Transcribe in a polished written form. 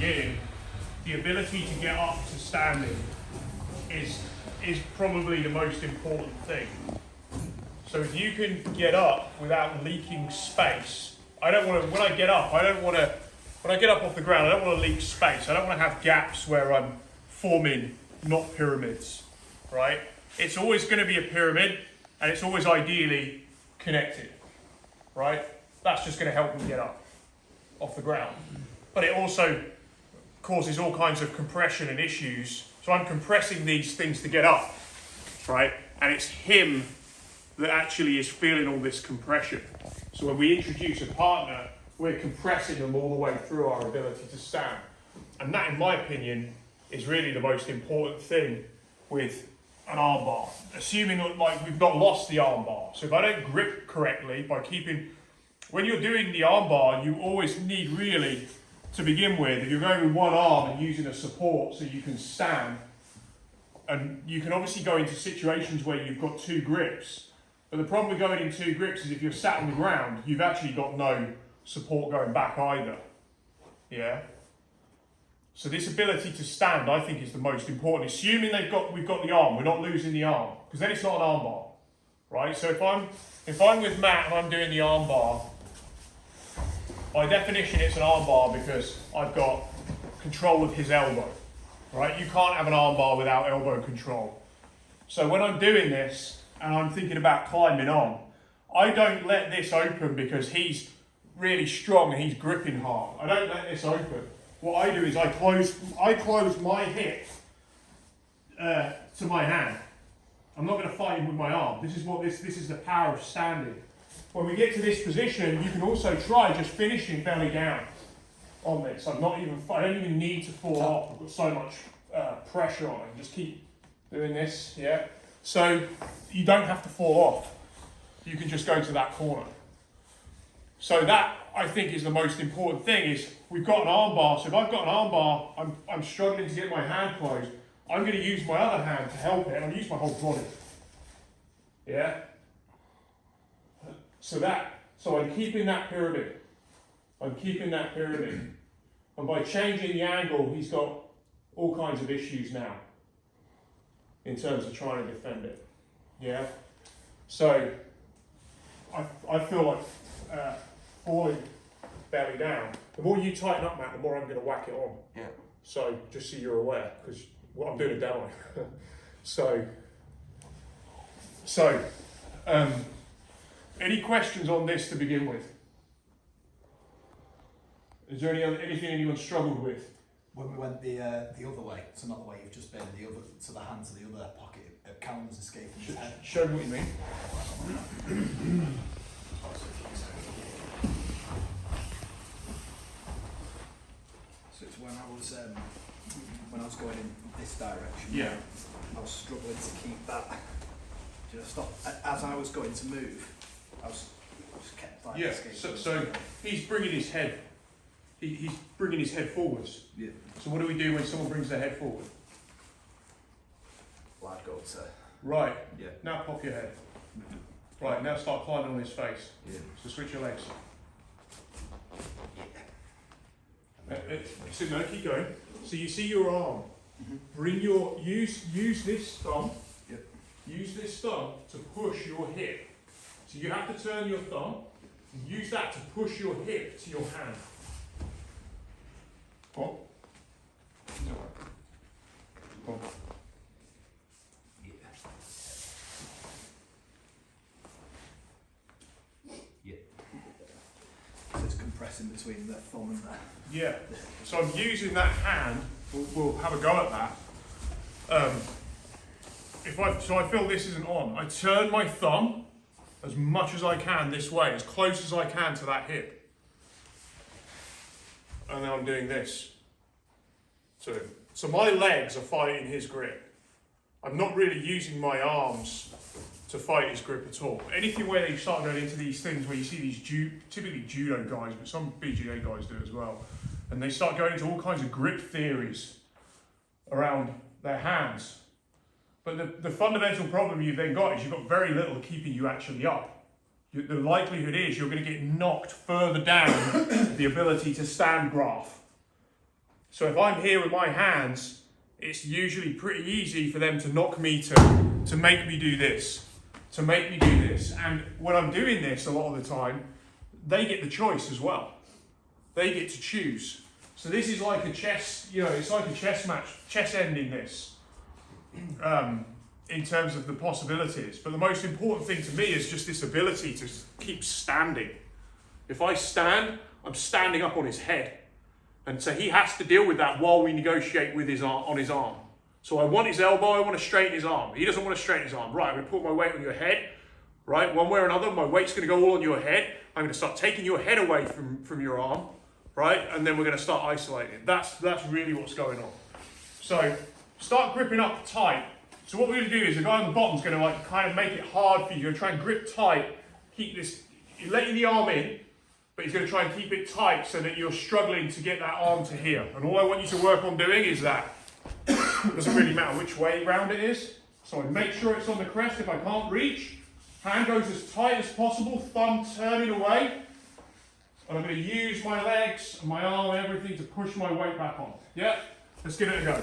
beginning, the ability to get up to standing is probably the most important thing. So if you can get up without leaking space, when I get up off the ground, I don't want to leak space. I don't want to have gaps where I'm forming not pyramids, right? It's always going to be a pyramid, and it's always ideally connected, right? That's just going to help me get up off the ground. But it also causes all kinds of compression and issues. So I'm compressing these things to get up, right? And it's him that actually is feeling all this compression. So when we introduce a partner, we're compressing them all the way through our ability to stand. And that, in my opinion, is really the most important thing with an arm bar. Assuming like we've not lost the arm bar. So if I don't grip correctly by keeping, when you're doing the arm bar, you always need really, to begin with, if you're going with one arm and using a support so you can stand, and you can obviously go into situations where you've got two grips. But the problem with going in two grips is if you're sat on the ground, you've actually got no support going back either. Yeah? So this ability to stand, I think, is the most important. Assuming we've got the arm, we're not losing the arm, because then it's not an arm bar, right? So if I'm with Matt and I'm doing the arm bar, by definition it's an arm bar because I've got control of his elbow, right? You can't have an arm bar without elbow control. So when I'm doing this and I'm thinking about climbing on, I don't let this open because he's really strong and he's gripping hard. I don't let this open. What I do is I close my hip to my hand. I'm not going to fight him with my arm. This is the power of standing. When we get to this position, you can also try just finishing belly down on this. I don't even need to fall off. I've got so much pressure on it. Just keep doing this, yeah? So you don't have to fall off. You can just go to that corner. So that, I think, is the most important thing, is we've got an arm bar. So if I've got an arm bar, I'm struggling to get my hand closed, I'm going to use my other hand to help it. I'm going to use my whole body. Yeah? So I'm keeping that pyramid. And by changing the angle, he's got all kinds of issues now in terms of trying to defend it. Yeah? So I feel like falling belly down. The more you tighten up, Matt, the more I'm going to whack it on. Yeah. So just so you're aware, because I'm doing a demo. Any questions on this to begin with? Is there anything anyone struggled with? When we went the other way, so not the way you've just been, the hand to the other pocket, Callum was escaping his head. Show me what you mean. So it's when I was going in this direction. Yeah. I was struggling to keep that. Just stop. As I was going to move, I just kept like escaping. So he's bringing his head. He's bringing his head forwards. Yeah. So what do we do when someone brings their head forward? Well, I'd go to. Right. Yeah. Now pop your head. Right. Now start climbing on his face. Yeah. So switch your legs. So no, keep going. So you see your arm. Mm-hmm. Bring your use this thumb. Yep. Use this thumb to push your hip. So you have to turn your thumb and use that to push your hip to your hand. What? No. What? Yeah. Yeah. So it's compressing between the thumb and the. Yeah. So I'm using that hand. We'll have a go at that. So I feel this isn't on. I turn my thumb as much as I can this way, as close as I can to that hip. And then I'm doing this to him. So my legs are fighting his grip. I'm not really using my arms to fight his grip at all. Anything where you start going into these things where you see these typically judo guys, but some BJJ guys do as well, and they start going into all kinds of grip theories around their hands. But the fundamental problem you've then got is you've got very little keeping you actually up. The likelihood is you're going to get knocked further down the ability to stand graph. So if I'm here with my hands, it's usually pretty easy for them to knock me to make me do this, And when I'm doing this a lot of the time, they get the choice as well. They get to choose. So this is like a chess, it's like a chess match, chess ending this, in terms of the possibilities. But the most important thing to me is just this ability to keep standing. If I stand, I'm standing up on his head. And so he has to deal with that while we negotiate with his arm, on his arm. So I want his elbow, I want to straighten his arm. He doesn't want to straighten his arm. Right, I'm going to put my weight on your head. Right, one way or another, my weight's going to go all on your head. I'm going to start taking your head away from your arm. Right, and then we're going to start isolating. That's really what's going on. So start gripping up tight. So what we're going to do is the guy on the bottom is going to kind of make it hard for you. You're going to try and grip tight. Keep this, you're letting the arm in, but he's going to try and keep it tight so that you're struggling to get that arm to here. And all I want you to work on doing is that. It doesn't really matter which way round it is. So I make sure it's on the crest if I can't reach. Hand goes as tight as possible, thumb turning away. And I'm going to use my legs and my arm and everything to push my weight back on. Yeah? Let's give it a go.